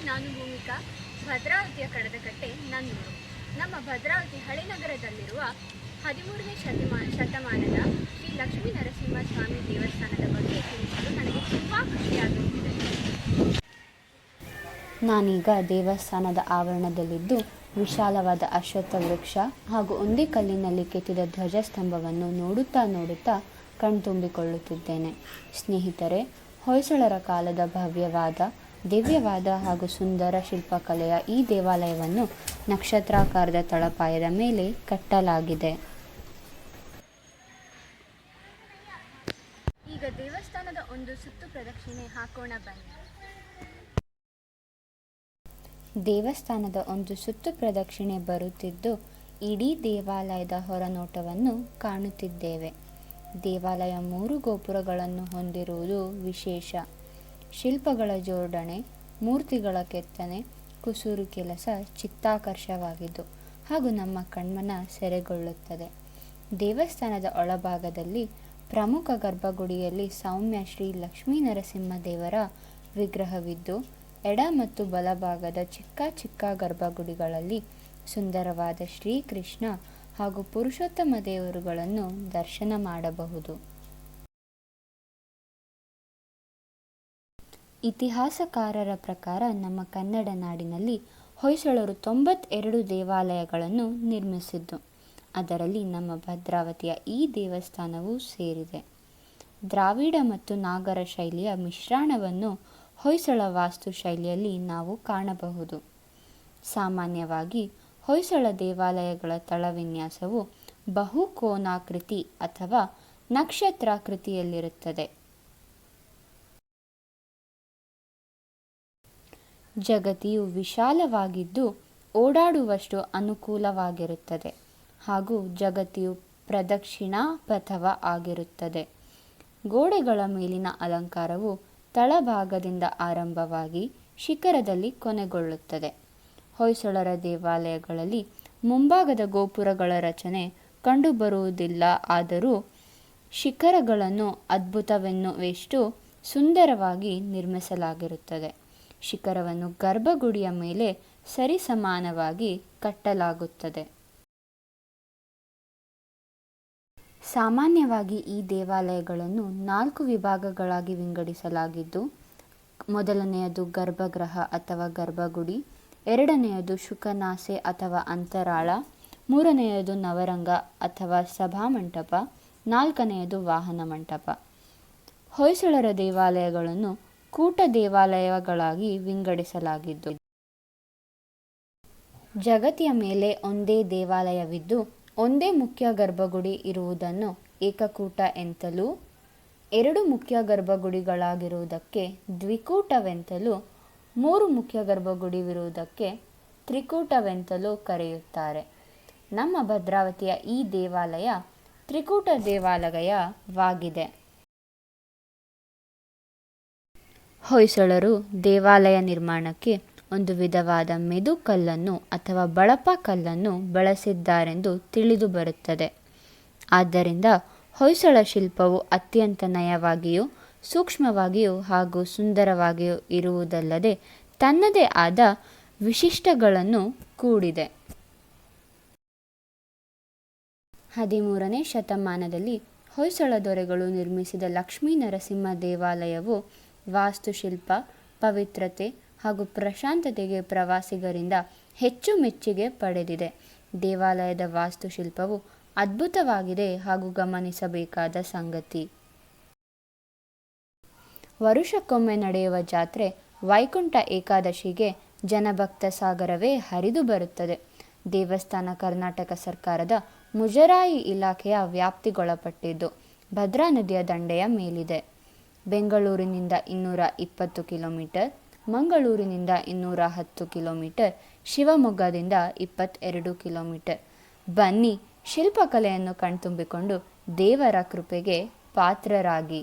ನಾನು ಭೂಮಿಕಾ. ಭದ್ರಾವತಿಯ ಕಡದಕಟ್ಟೆ ನನ್ನೂರು. ನಮ್ಮ ಭದ್ರಾವತಿ ಹಳೆನಗರದಲ್ಲಿರುವ 13ನೇ ಶತಮಾನದ ಶ್ರೀ ಲಕ್ಷ್ಮೀ ನರಸಿಂಹಸ್ವಾಮಿ ದೇವಸ್ಥಾನದ ಬಗ್ಗೆ ತಿಳಿಸಲು ನನಗೆ ತುಂಬ ಖುಷಿಯಾಗುತ್ತಿದೆ. ನಾನೀಗ ದೇವಸ್ಥಾನದ ಆವರಣದಲ್ಲಿದ್ದು ವಿಶಾಲವಾದ ಅಶ್ವತ್ಥ ವೃಕ್ಷ ಹಾಗೂ ಒಂದೇ ಕಲ್ಲಿನಲ್ಲಿ ಕೆತ್ತಿದ ಧ್ವಜಸ್ತಂಭವನ್ನು ನೋಡುತ್ತಾ ಕಣ್ತುಂಬಿಕೊಳ್ಳುತ್ತಿದ್ದೇನೆ. ಸ್ನೇಹಿತರೆ, ಹೊಯ್ಸಳರ ಕಾಲದ ಭವ್ಯವಾದ, ದಿವ್ಯವಾದ ಹಾಗೂ ಸುಂದರ ಶಿಲ್ಪಕಲೆಯ ಈ ದೇವಾಲಯವನ್ನು ನಕ್ಷತ್ರಾಕಾರದ ತಳಪಾಯದ ಮೇಲೆ ಕಟ್ಟಲಾಗಿದೆ. ಈಗ ದೇವಸ್ಥಾನದ ಒಂದು ಸುತ್ತು ಪ್ರದಕ್ಷಿಣೆ ಹಾಕೋಣ ಬನ್ನಿ. ದೇವಸ್ಥಾನದ ಒಂದು ಸುತ್ತು ಪ್ರದಕ್ಷಿಣೆ ಬರುತ್ತಿದ್ದು ಇಡೀ ದೇವಾಲಯದ ಹೊರನೋಟವನ್ನು ಕಾಣುತ್ತಿದ್ದೇವೆ. ದೇವಾಲಯ 3 ಗೋಪುರಗಳನ್ನು ಹೊಂದಿರುವುದು ವಿಶೇಷ. ಶಿಲ್ಪಗಳ ಜೋಡಣೆ, ಮೂರ್ತಿಗಳ ಕೆತ್ತನೆ, ಕುಸುರು ಕೆಲಸ ಚಿತ್ತಾಕರ್ಷವಾಗಿದ್ದು ಹಾಗೂ ನಮ್ಮ ಕಣ್ಮನ ಸೆರೆಗೊಳ್ಳುತ್ತದೆ. ದೇವಸ್ಥಾನದ ಒಳಭಾಗದಲ್ಲಿ ಪ್ರಮುಖ ಗರ್ಭಗುಡಿಯಲ್ಲಿ ಸೌಮ್ಯ ಶ್ರೀ ಲಕ್ಷ್ಮೀ ನರಸಿಂಹದೇವರ ವಿಗ್ರಹವಿದ್ದು, ಎಡ ಮತ್ತು ಬಲಭಾಗದ ಚಿಕ್ಕ ಗರ್ಭಗುಡಿಗಳಲ್ಲಿ ಸುಂದರವಾದ ಶ್ರೀಕೃಷ್ಣ ಹಾಗೂ ಪುರುಷೋತ್ತಮ ದೇವರುಗಳನ್ನು ದರ್ಶನ ಮಾಡಬಹುದು. ಇತಿಹಾಸಕಾರರ ಪ್ರಕಾರ ನಮ್ಮ ಕನ್ನಡ ನಾಡಿನಲ್ಲಿ ಹೊಯ್ಸಳರು 92 ದೇವಾಲಯಗಳನ್ನು ನಿರ್ಮಿಸಿದ್ದು, ಅದರಲ್ಲಿ ನಮ್ಮ ಭದ್ರಾವತಿಯ ಈ ದೇವಸ್ಥಾನವೂ ಸೇರಿದೆ. ದ್ರಾವಿಡ ಮತ್ತು ನಾಗರ ಶೈಲಿಯ ಮಿಶ್ರಣವನ್ನು ಹೊಯ್ಸಳ ವಾಸ್ತುಶೈಲಿಯಲ್ಲಿ ನಾವು ಕಾಣಬಹುದು. ಸಾಮಾನ್ಯವಾಗಿ ಹೊಯ್ಸಳ ದೇವಾಲಯಗಳ ತಳವಿನ್ಯಾಸವು ಬಹುಕೋನಾಕೃತಿ ಅಥವಾ ನಕ್ಷತ್ರಾಕೃತಿಯಲ್ಲಿರುತ್ತದೆ. ಜಗತಿಯು ವಿಶಾಲವಾಗಿದ್ದು ಓಡಾಡುವಷ್ಟು ಅನುಕೂಲವಾಗಿರುತ್ತದೆ ಹಾಗೂ ಜಗತಿಯು ಪ್ರದಕ್ಷಿಣಾಪಥವ ಆಗಿರುತ್ತದೆ. ಗೋಡೆಗಳ ಮೇಲಿನ ಅಲಂಕಾರವು ತಳಭಾಗದಿಂದ ಆರಂಭವಾಗಿ ಶಿಖರದಲ್ಲಿ ಕೊನೆಗೊಳ್ಳುತ್ತದೆ. ಹೊಯ್ಸಳರ ದೇವಾಲಯಗಳಲ್ಲಿ ಮುಂಭಾಗದ ಗೋಪುರಗಳ ರಚನೆ ಕಂಡುಬರುವುದಿಲ್ಲ. ಆದರೂ ಶಿಖರಗಳನ್ನು ಅದ್ಭುತವೆನ್ನುವಷ್ಟು ಸುಂದರವಾಗಿ ನಿರ್ಮಿಸಲಾಗಿರುತ್ತದೆ. ಶಿಖರವನ್ನು ಗರ್ಭಗುಡಿಯ ಮೇಲೆ ಸರಿಸಮಾನವಾಗಿ ಕಟ್ಟಲಾಗುತ್ತದೆ. ಸಾಮಾನ್ಯವಾಗಿ ಈ ದೇವಾಲಯಗಳನ್ನು 4 ವಿಭಾಗಗಳಾಗಿ ವಿಂಗಡಿಸಲಾಗಿದ್ದು, ಮೊದಲನೆಯದು ಗರ್ಭಗೃಹ ಅಥವಾ ಗರ್ಭಗುಡಿ, ಎರಡನೆಯದು ಶುಕನಾಸೆ ಅಥವಾ ಅಂತರಾಳ, ಮೂರನೆಯದು ನವರಂಗ ಅಥವಾ ಸಭಾಮಂಟಪ, ನಾಲ್ಕನೆಯದು ವಾಹನ ಮಂಟಪ. ಹೊಯ್ಸಳರ ದೇವಾಲಯಗಳನ್ನು ಕೂಟ ದೇವಾಲಯಗಳಾಗಿ ವಿಂಗಡಿಸಲಾಗಿದ್ದು, ಜಗತಿಯ ಮೇಲೆ ಒಂದೇ ದೇವಾಲಯವಿದ್ದು ಒಂದೇ ಮುಖ್ಯ ಗರ್ಭಗುಡಿ ಇರುವುದನ್ನು ಏಕಕೂಟ ಎಂತಲೂ, 2 ಮುಖ್ಯ ಗರ್ಭಗುಡಿಗಳಾಗಿರುವುದಕ್ಕೆ ದ್ವಿಕೂಟವೆಂತಲೂ, 3 ಮುಖ್ಯ ಗರ್ಭಗುಡಿವಿರುವುದಕ್ಕೆ ತ್ರಿಕೂಟವೆಂತಲೂ ಕರೆಯುತ್ತಾರೆ. ನಮ್ಮ ಭದ್ರಾವತಿಯ ಈ ದೇವಾಲಯ ತ್ರಿಕೂಟ ದೇವಾಲಯವಾಗಿದೆ. ಹೊಯ್ಸಳರು ದೇವಾಲಯ ನಿರ್ಮಾಣಕ್ಕೆ ಒಂದು ವಿಧವಾದ ಮೆದು ಕಲ್ಲನ್ನು ಅಥವಾ ಬಳಪ ಕಲ್ಲನ್ನು ಬಳಸಿದ್ದಾರೆಂದು ತಿಳಿದು ಬರುತ್ತದೆ. ಆದ್ದರಿಂದ ಹೊಯ್ಸಳ ಶಿಲ್ಪವು ಅತ್ಯಂತ ನಯವಾಗಿಯೂ ಸೂಕ್ಷ್ಮವಾಗಿಯೂ ಹಾಗೂ ಸುಂದರವಾಗಿಯೂ ಇರುವುದಲ್ಲದೆ ತನ್ನದೇ ಆದ ವಿಶಿಷ್ಟಗಳನ್ನು ಕೂಡಿದೆ. 13ನೇ ಶತಮಾನದಲ್ಲಿ ಹೊಯ್ಸಳ ದೊರೆಗಳು ನಿರ್ಮಿಸಿದ ಲಕ್ಷ್ಮೀ ನರಸಿಂಹ ದೇವಾಲಯವು ವಾಸ್ತುಶಿಲ್ಪ, ಪವಿತ್ರತೆ ಹಾಗೂ ಪ್ರಶಾಂತತೆಗೆ ಪ್ರವಾಸಿಗರಿಂದ ಹೆಚ್ಚು ಮೆಚ್ಚುಗೆ ಪಡೆದಿದೆ. ದೇವಾಲಯದ ವಾಸ್ತುಶಿಲ್ಪವು ಅದ್ಭುತವಾಗಿದೆ ಹಾಗೂ ಗಮನಿಸಬೇಕಾದ ಸಂಗತಿ. ವರುಷಕ್ಕೊಮ್ಮೆ ನಡೆಯುವ ಜಾತ್ರೆ ವೈಕುಂಠ ಏಕಾದಶಿಗೆ ಜನಭಕ್ತ ಸಾಗರವೇ ಹರಿದು ಬರುತ್ತದೆ. ದೇವಸ್ಥಾನ ಕರ್ನಾಟಕ ಸರ್ಕಾರದ ಮುಜರಾಯಿ ಇಲಾಖೆಯ ವ್ಯಾಪ್ತಿಗೊಳಪಟ್ಟಿದ್ದು ಭದ್ರಾ ನದಿಯ ದಂಡೆಯ ಮೇಲಿದೆ. ಬೆಂಗಳೂರಿನಿಂದ 220 ಕಿಲೋಮೀಟರ್, ಮಂಗಳೂರಿನಿಂದ 210 ಕಿಲೋಮೀಟರ್, ಶಿವಮೊಗ್ಗದಿಂದ 22 ಕಿಲೋಮೀಟರ್. ಬನ್ನಿ, ಶಿಲ್ಪಕಲೆಯನ್ನು ಕಣ್ತುಂಬಿಕೊಂಡು ದೇವರ ಕೃಪೆಗೆ ಪಾತ್ರರಾಗಿ.